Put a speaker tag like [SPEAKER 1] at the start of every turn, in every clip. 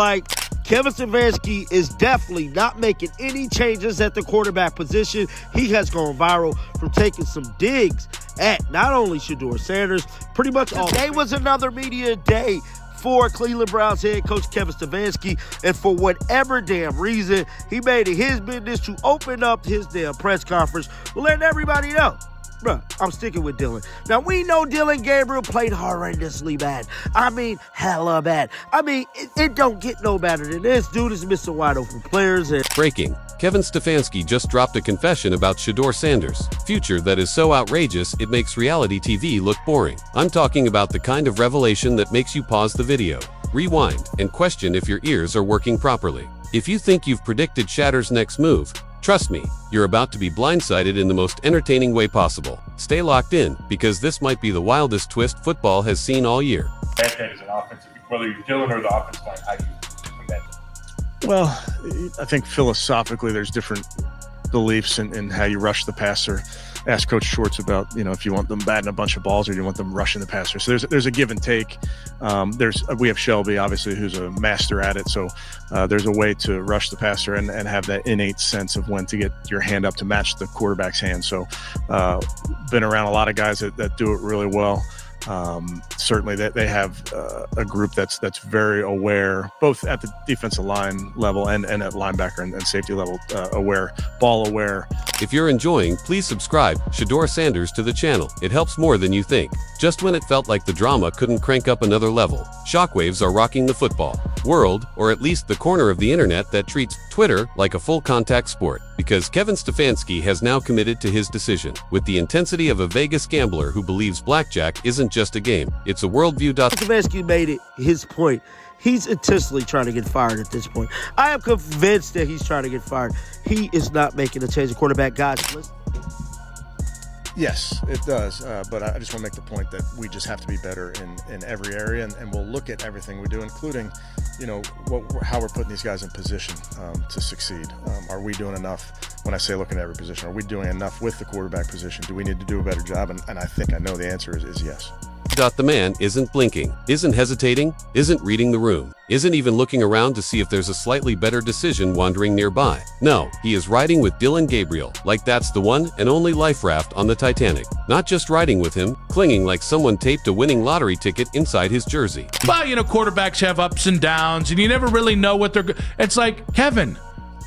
[SPEAKER 1] Like, Kevin Stefanski is definitely not making any changes at the quarterback position. He has gone viral from taking some digs at not only Shedeur Sanders, pretty much all. Today was another media day for Cleveland Browns head coach Kevin Stefanski, and for whatever damn reason, he made it his business to open up his damn press conference, letting everybody know. Bruh, I'm sticking with Dylan. Now, we know Dylan Gabriel played horrendously bad. I mean, hella bad. I mean, it don't get no better than this. Dude is missing wide open players. And
[SPEAKER 2] Breaking. Kevin Stefanski just dropped a confession about Shedeur Sanders' future that is so outrageous it makes reality TV look boring. I'm talking about the kind of revelation that makes you pause the video, rewind, and question if your ears are working properly. If you think you've predicted Shedur's next move, trust me, you're about to be blindsided in the most entertaining way possible. Stay locked in, because this might be the wildest twist football has seen all year.
[SPEAKER 3] That is an offensive, whether you're Dylan or the offensive line, how do you combat that?
[SPEAKER 4] Well, I think philosophically there's different beliefs in how you rush the passer. Ask Coach Schwartz about, if you want them batting a bunch of balls or do you want them rushing the passer. So there's a give and take. We have Shelby, obviously, who's a master at it. So there's a way to rush the passer and have that innate sense of when to get your hand up to match the quarterback's hand. So been around a lot of guys that do it really well. Certainly they have a group that's very aware, both at the defensive line level and at linebacker and safety level, ball aware.
[SPEAKER 2] If you're enjoying, please subscribe Shedeur Sanders to the channel. It helps more than you think. Just when it felt like the drama couldn't crank up another level, shockwaves are rocking the football world, or at least the corner of the internet that treats Twitter like a full contact sport. Because Kevin Stefanski has now committed to his decision, with the intensity of a Vegas gambler who believes blackjack isn't just a game, it's a worldview.
[SPEAKER 1] Stefanski made it his point. He's intentionally trying to get fired at this point. I am convinced that he's trying to get fired. He is not making a change of quarterback. Guys, listen.
[SPEAKER 4] Yes, it does. But I just want to make the point that we just have to be better in every area, and we'll look at everything we do, including, how we're putting these guys in position to succeed. Are we doing enough? When I say looking at every position, are we doing enough with the quarterback position? Do we need to do a better job? And I know the answer is yes.
[SPEAKER 2] The man isn't blinking, isn't hesitating, isn't reading the room, isn't even looking around to see if there's a slightly better decision wandering nearby. No, he is riding with Dylan Gabriel, like that's the one and only life raft on the Titanic. Not just riding with him, clinging like someone taped a winning lottery ticket inside his jersey.
[SPEAKER 5] Well, quarterbacks have ups and downs, and you never really know what they're. It's like, Kevin,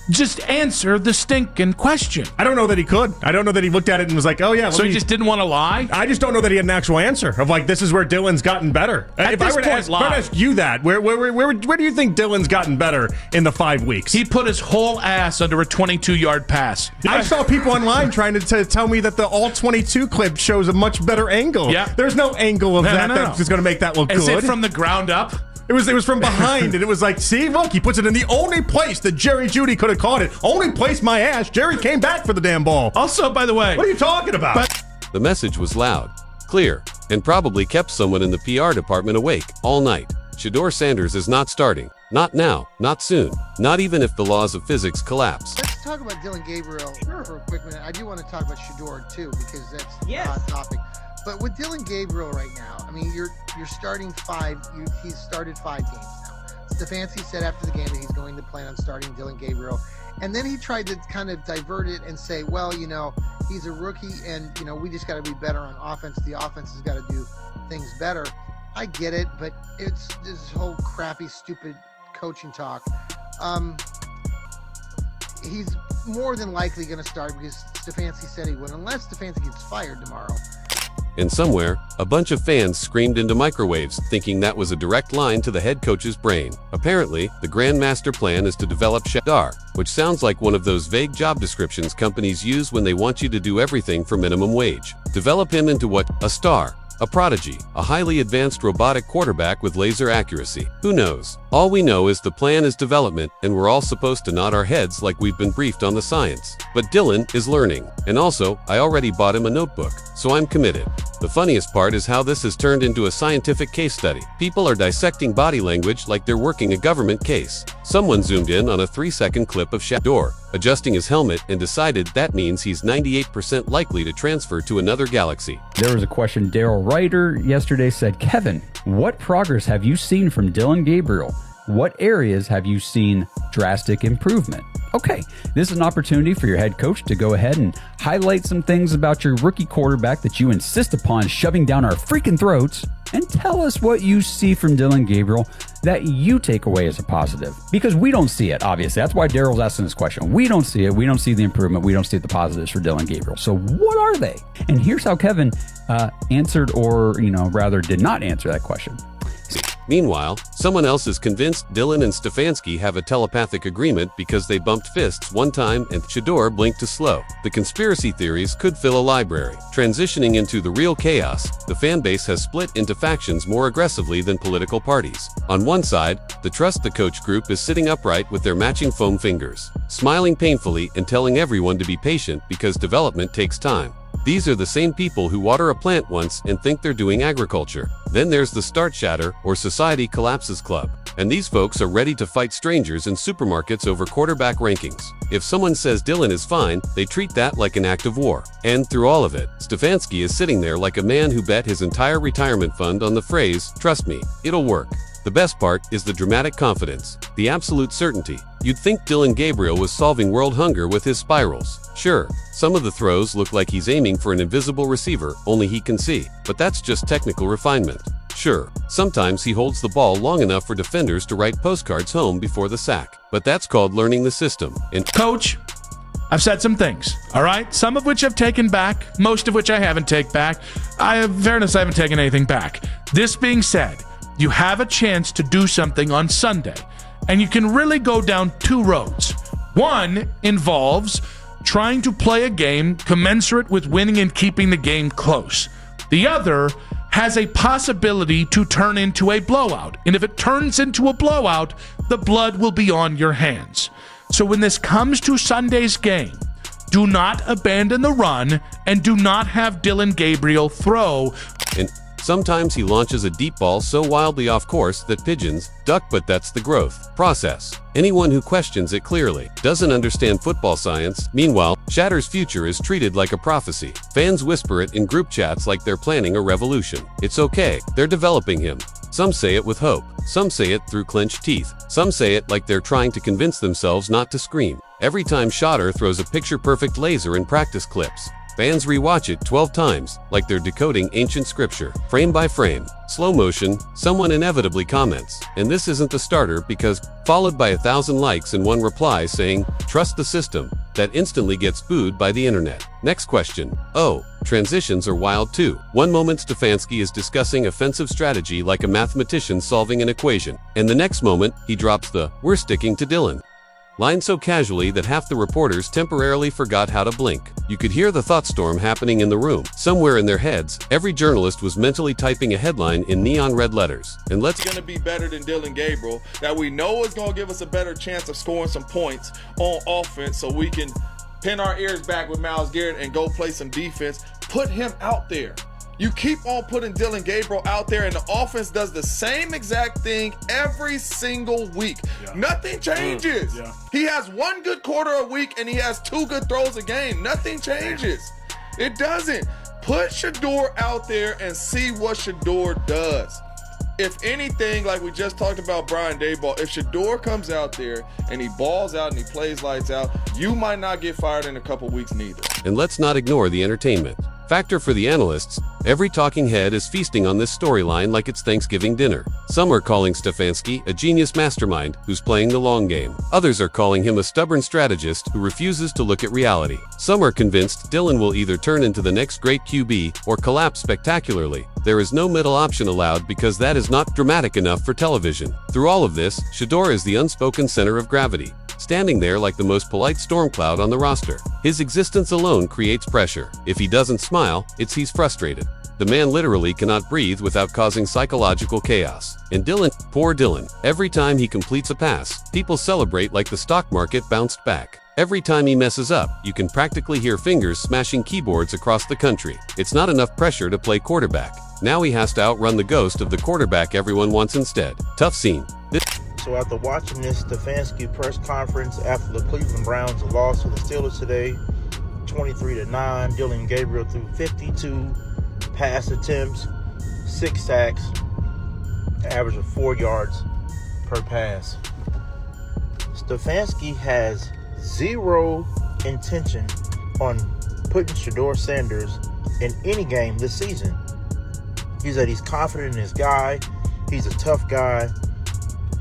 [SPEAKER 5] just answer the stinking question.
[SPEAKER 6] I don't know that he could. I don't know that he looked at it and was like, oh yeah.
[SPEAKER 5] So he just didn't want to lie?
[SPEAKER 6] I just don't know that he had an actual answer of like, this is where Dylan's gotten better. If I were to ask you that, where do you think Dylan's gotten better in the 5 weeks?
[SPEAKER 5] He put his whole ass under a 22-yard pass.
[SPEAKER 6] I saw people online trying to tell me that the all 22 clip shows a much better angle.
[SPEAKER 5] Yeah.
[SPEAKER 6] There's no angle of that's just going to make that look good.
[SPEAKER 5] Is it from the ground up?
[SPEAKER 6] It was from behind, and it was like, see, look, he puts it in the only place that Jerry Jeudy could have caught it. Only place my ass. Jerry came back for the damn ball.
[SPEAKER 5] Also, by the way,
[SPEAKER 6] what are you talking about?
[SPEAKER 2] The message was loud, clear, and probably kept someone in the PR department awake all night. Shedeur Sanders is not starting. Not now, not soon, not even if the laws of physics collapse.
[SPEAKER 7] Let's talk about Dylan Gabriel for a quick minute. I do want to talk about Shedeur too, because that's a hot topic. But with Dylan Gabriel right now, I mean, you're starting he's started 5 games now. Stefanski said after the game that he's going to plan on starting Dylan Gabriel. And then he tried to kind of divert it and say, well, he's a rookie and, we just got to be better on offense. The offense has got to do things better. I get it, but it's this whole crappy, stupid coaching talk. He's more than likely going to start because Stefanski said he would, unless Stefanski gets fired tomorrow.
[SPEAKER 2] And somewhere, a bunch of fans screamed into microwaves, thinking that was a direct line to the head coach's brain. Apparently, the grand master plan is to develop Shedeur, which sounds like one of those vague job descriptions companies use when they want you to do everything for minimum wage. Develop him into what? A star. A prodigy, a highly advanced robotic quarterback with laser accuracy. Who knows? All we know is the plan is development, and we're all supposed to nod our heads like we've been briefed on the science. But Dylan is learning. And also, I already bought him a notebook, so I'm committed. The funniest part is how this has turned into a scientific case study. People are dissecting body language like they're working a government case. Someone zoomed in on a 3-second clip of Shedeur adjusting his helmet and decided that means he's 98% likely to transfer to another galaxy.
[SPEAKER 8] There was a question. Daryl Ryder yesterday said, Kevin, what progress have you seen from Dylan Gabriel? What areas have you seen drastic improvement? Okay, this is an opportunity for your head coach to go ahead and highlight some things about your rookie quarterback that you insist upon shoving down our freaking throats, and tell us what you see from Dillon Gabriel that you take away as a positive. Because we don't see it, obviously. That's why Daryl's asking this question. We don't see it. We don't see the improvement. We don't see the positives for Dillon Gabriel. So what are they? And here's how Kevin answered, or, rather did not answer that question.
[SPEAKER 2] Meanwhile, someone else is convinced Dillon and Stefanski have a telepathic agreement because they bumped fists one time and Shedeur blinked to slow. The conspiracy theories could fill a library. Transitioning into the real chaos, the fan base has split into factions more aggressively than political parties. On one side, the Trust the Coach group is sitting upright with their matching foam fingers, smiling painfully and telling everyone to be patient because development takes time. These are the same people who water a plant once and think they're doing agriculture. Then there's the Start Shatter, or Society Collapses Club. And these folks are ready to fight strangers in supermarkets over quarterback rankings. If someone says Dillon is fine, they treat that like an act of war. And through all of it, Stefanski is sitting there like a man who bet his entire retirement fund on the phrase, "Trust me, it'll work." The best part is the dramatic confidence, the absolute certainty. You'd think Dillon Gabriel was solving world hunger with his spirals. Sure, some of the throws look like he's aiming for an invisible receiver only he can see, but that's just technical refinement. Sure, sometimes he holds the ball long enough for defenders to write postcards home before the sack, but that's called learning the system. And
[SPEAKER 5] Coach, I've said some things, all right? Some of which I've taken back, most of which I haven't taken back. In fairness, I haven't taken anything back. This being said, you have a chance to do something on Sunday, and you can really go down two roads. One involves trying to play a game commensurate with winning and keeping the game close. The other has a possibility to turn into a blowout. And if it turns into a blowout, the blood will be on your hands. So when this comes to Sunday's game, do not abandon the run and do not have Dillon Gabriel throw.
[SPEAKER 2] And sometimes he launches a deep ball so wildly off course that pigeons duck, but that's the growth process. Anyone who questions it clearly doesn't understand football science. Meanwhile, Shedur's future is treated like a prophecy. Fans whisper it in group chats like they're planning a revolution. It's okay, they're developing him. Some say it with hope. Some say it through clenched teeth. Some say it like they're trying to convince themselves not to scream. Every time Shedeur throws a picture-perfect laser in practice clips, fans rewatch it 12 times, like they're decoding ancient scripture. Frame by frame, slow motion, someone inevitably comments, "And this isn't the starter because," followed by 1,000 likes and one reply saying, "Trust the system," that instantly gets booed by the internet. Next question. Oh, transitions are wild too. One moment Stefanski is discussing offensive strategy like a mathematician solving an equation, and the next moment, he drops the, "We're sticking to Dillon" line so casually that half the reporters temporarily forgot how to blink. You could hear the thought storm happening in the room. Somewhere in their heads, every journalist was mentally typing a headline in neon red letters. And let's
[SPEAKER 9] going to be better than Dillon Gabriel, that we know is going to give us a better chance of scoring some points on offense so we can pin our ears back with Myles Garrett and go play some defense. Put him out there. You keep on putting Dillon Gabriel out there, and the offense does the same exact thing every single week. Yeah. Nothing changes. Yeah. He has one good quarter a week, and he has 2 good throws a game. Nothing changes. It doesn't. Put Shedeur out there and see what Shedeur does. If anything, like we just talked about Brian Daboll, if Shedeur comes out there and he balls out and he plays lights out, you might not get fired in a couple weeks neither.
[SPEAKER 2] And let's not ignore the entertainment factor for the analysts. Every talking head is feasting on this storyline like it's Thanksgiving dinner. Some are calling Stefanski a genius mastermind who's playing the long game. Others are calling him a stubborn strategist who refuses to look at reality. Some are convinced Dillon will either turn into the next great QB or collapse spectacularly. There is no middle option allowed because that is not dramatic enough for television. Through all of this, Shedeur is the unspoken center of gravity, standing there like the most polite storm cloud on the roster. His existence alone creates pressure. If he doesn't smile, it's he's frustrated. The man literally cannot breathe without causing psychological chaos. And Dillon, poor Dillon, every time he completes a pass, people celebrate like the stock market bounced back. Every time he messes up, you can practically hear fingers smashing keyboards across the country. It's not enough pressure to play quarterback. Now he has to outrun the ghost of the quarterback everyone wants instead. Tough scene.
[SPEAKER 10] So after watching this Stefanski press conference after the Cleveland Browns lost to the Steelers today, 23-9, Dillon Gabriel threw 52 pass attempts, 6 sacks, average of 4 yards per per pass. Stefanski has zero intention on putting Shedeur Sanders in any game this season. He said he's confident in his guy. He's a tough guy.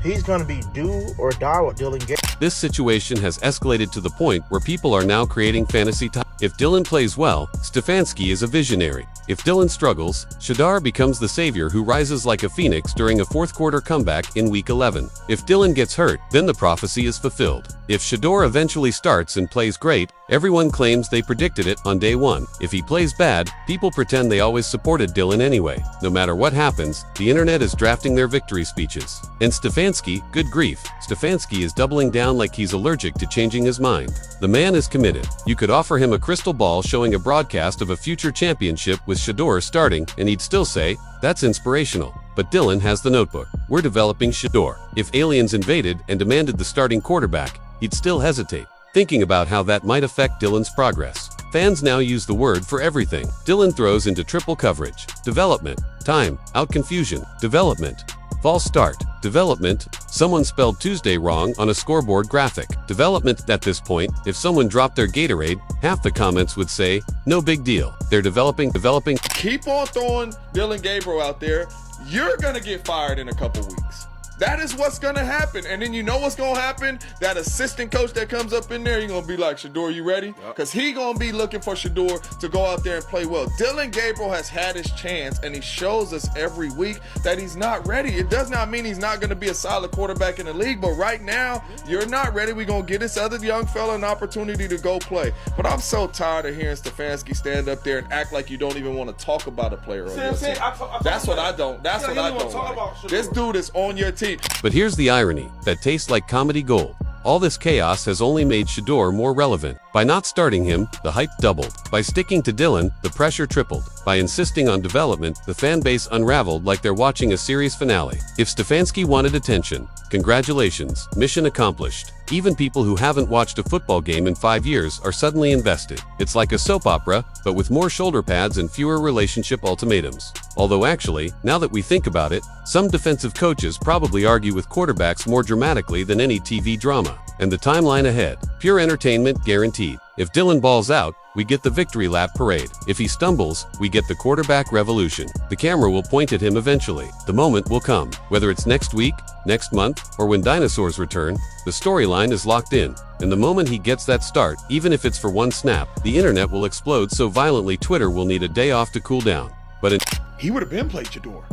[SPEAKER 10] He's going to be do or die with Dillon Gabriel.
[SPEAKER 2] This situation has escalated to the point where people are now creating fantasy time. If Dillon plays well, Stefanski is a visionary. If Dillon struggles, Shedeur becomes the savior who rises like a phoenix during a fourth-quarter comeback in Week 11. If Dillon gets hurt, then the prophecy is fulfilled. If Shedeur eventually starts and plays great, everyone claims they predicted it on day one. If he plays bad, people pretend they always supported Dillon anyway. No matter what happens, the internet is drafting their victory speeches. And Stefanski, good grief, Stefanski is doubling down like he's allergic to changing his mind. The man is committed. You could offer him a crystal ball showing a broadcast of a future championship with Shedeur starting, and he'd still say, "That's inspirational." But Dillon has the notebook. We're developing Shedeur. If aliens invaded and demanded the starting quarterback, he'd still hesitate, thinking about how that might affect Dillon's progress. Fans now use the word for everything. Dillon throws into triple coverage. Development. Time. Out confusion. Development. False start. Development. Someone spelled Tuesday wrong on a scoreboard graphic. Development. At this point, if someone dropped their Gatorade, half the comments would say, "No big deal. They're developing."
[SPEAKER 9] Keep on throwing Dillon Gabriel out there. You're going to get fired in a couple weeks. That is what's going to happen. And then you know what's going to happen? That assistant coach that comes up in there, you're going to be like, "Shedeur, you ready?" Because he going to be looking for Shedeur to go out there and play well. Dillon Gabriel has had his chance, and he shows us every week that he's not ready. It does not mean he's not going to be a solid quarterback in the league, but right now, you're not ready. We're going to get this other young fella an opportunity to go play. But I'm so tired of hearing Stefanski stand up there and act like you don't even want to talk about a player on your team. That's what I don't like. This dude is on your team.
[SPEAKER 2] But here's the irony that tastes like comedy gold. All this chaos has only made Shedeur more relevant. By not starting him, the hype doubled. By sticking to Dillon, the pressure tripled. By insisting on development, the fan base unraveled like they're watching a series finale. If Stefanski wanted attention, congratulations, mission accomplished. Even people who haven't watched a football game in 5 years are suddenly invested. It's like a soap opera, but with more shoulder pads and fewer relationship ultimatums. Although actually, now that we think about it, some defensive coaches probably argue with quarterbacks more dramatically than any TV drama. And the timeline ahead, pure entertainment guaranteed. If Dillon balls out, we get the victory lap parade. If he stumbles, we get the quarterback revolution. The camera will point at him eventually. The moment will come. Whether it's next week, next month, or when dinosaurs return, the storyline is locked in. And the moment he gets that start, even if it's for one snap, the internet will explode so violently Twitter will need a day off to cool down. But
[SPEAKER 11] he would have been played Shedeur.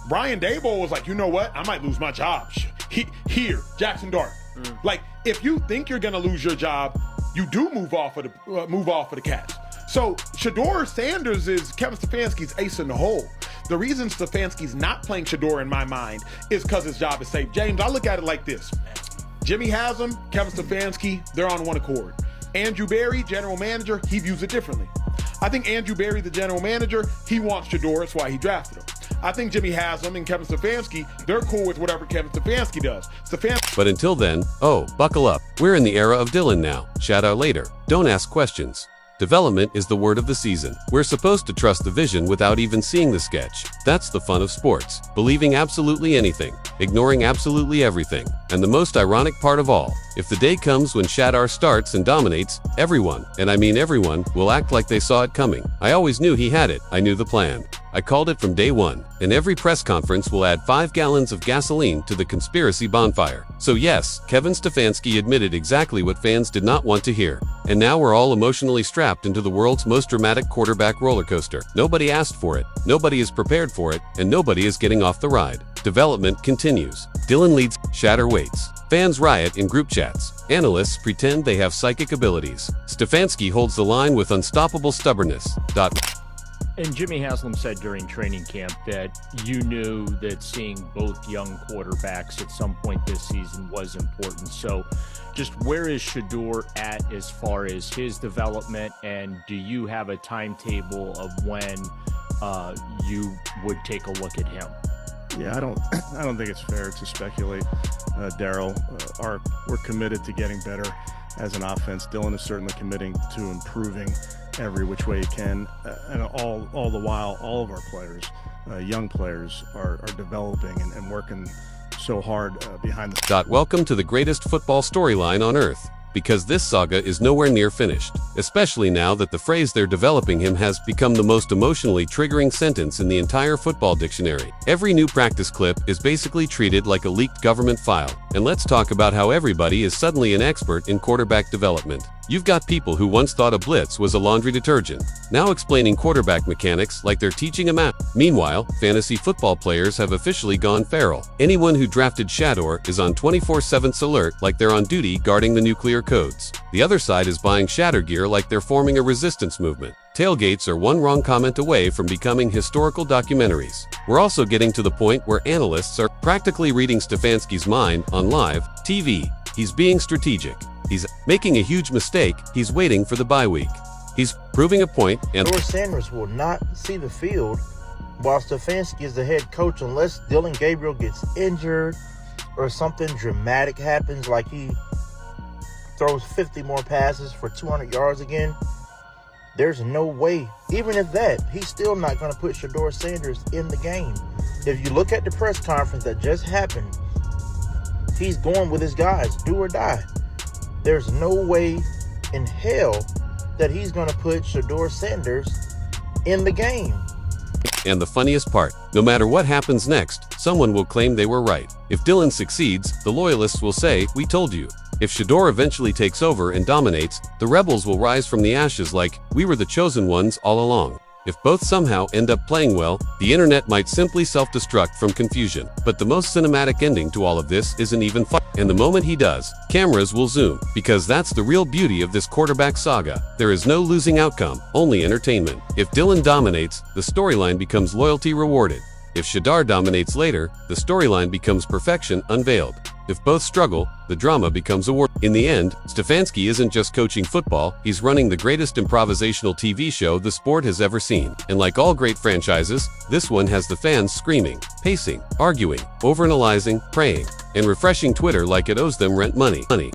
[SPEAKER 11] Brian Daboll was like, "You know what? I might lose my job. Here, Jackson Dart." Like, if you think you're gonna lose your job, you do move off of the Cats. So Shedeur Sanders is Kevin Stefanski's ace in the hole. The reason Stefanski's not playing Shedeur in my mind is because his job is safe. James, I look at it like this: Jimmy Haslam, Kevin Stefanski, they're on one accord. Andrew Berry, general manager, he views it differently. I think Andrew Berry, the general manager, he wants Shedeur. That's why he drafted him. I think Jimmy Haslam and Kevin Stefanski, they're cool with whatever Kevin Stefanski does.
[SPEAKER 2] But until then, buckle up. We're in the era of Dillon now. Shout out later. Don't ask questions. Development is the word of the season. We're supposed to trust the vision without even seeing the sketch. That's the fun of sports. Believing absolutely anything, ignoring absolutely everything. And the most ironic part of all, if the day comes when Shedeur starts and dominates, everyone, and I mean everyone, will act like they saw it coming. I always knew he had it. I knew the plan. I called it from day one. And every press conference will add 5 gallons of gasoline to the conspiracy bonfire. So yes, Kevin Stefanski admitted exactly what fans did not want to hear. And now we're all emotionally strapped into the world's most dramatic quarterback roller coaster. Nobody asked for it, nobody is prepared for it, and nobody is getting off the ride. Development continues. Dillon leads, Shedeur waits. Fans riot in group chats. Analysts pretend they have psychic abilities. Stefanski holds the line with unstoppable stubbornness.
[SPEAKER 12] And Jimmy Haslam said during training camp that you knew that seeing both young quarterbacks at some point this season was important. So just where is Shedeur at as far as his development, and do you have a timetable of when you would take a look at him?
[SPEAKER 4] Yeah, I don't think it's fair to speculate, Daryl. We're committed to getting better as an offense. Dillon is certainly committing to improving every which way he can, and all the while, all of our players, young players, are developing and working so hard behind the.
[SPEAKER 2] Welcome to the greatest football storyline on earth. Because this saga is nowhere near finished, especially now that the phrase they're developing him has become the most emotionally triggering sentence in the entire football dictionary. Every new practice clip is basically treated like a leaked government file. And let's talk about how everybody is suddenly an expert in quarterback development. You've got people who once thought a blitz was a laundry detergent, now explaining quarterback mechanics like they're teaching a math. Meanwhile, fantasy football players have officially gone feral. Anyone who drafted Shedeur is on 24/7 alert like they're on duty guarding the nuclear codes. The other side is buying shatter gear like they're forming a resistance movement. Tailgates are one wrong comment away from becoming historical documentaries. We're also getting to the point where analysts are practically reading Stefanski's mind on live TV. He's being strategic. He's making a huge mistake. He's waiting for the bye week. He's proving a point, and
[SPEAKER 10] Shedeur Sanders will not see the field while Stefanski is the head coach unless Dillon Gabriel gets injured or something dramatic happens, like he throws 50 more passes for 200 yards again. There's no way, even if that, he's still not going to put Shedeur Sanders in the game. If you look at the press conference that just happened, he's going with his guys, do or die. There's no way in hell that he's going to put Shedeur Sanders in the game.
[SPEAKER 2] And the funniest part, no matter what happens next, someone will claim they were right. If Dillon succeeds, the loyalists will say, "We told you." If Shedeur eventually takes over and dominates, the rebels will rise from the ashes like, "We were the chosen ones all along." If both somehow end up playing well, the internet might simply self-destruct from confusion. But the most cinematic ending to all of this isn't even fun. And the moment he does, cameras will zoom, because that's the real beauty of this quarterback saga. There is no losing outcome, only entertainment. If Dillon dominates, the storyline becomes loyalty rewarded. If Shedeur dominates later, the storyline becomes perfection unveiled. If both struggle, the drama becomes award. In the end, Stefanski isn't just coaching football, he's running the greatest improvisational TV show the sport has ever seen. And like all great franchises, this one has the fans screaming, pacing, arguing, overanalyzing, praying, and refreshing Twitter like it owes them rent money.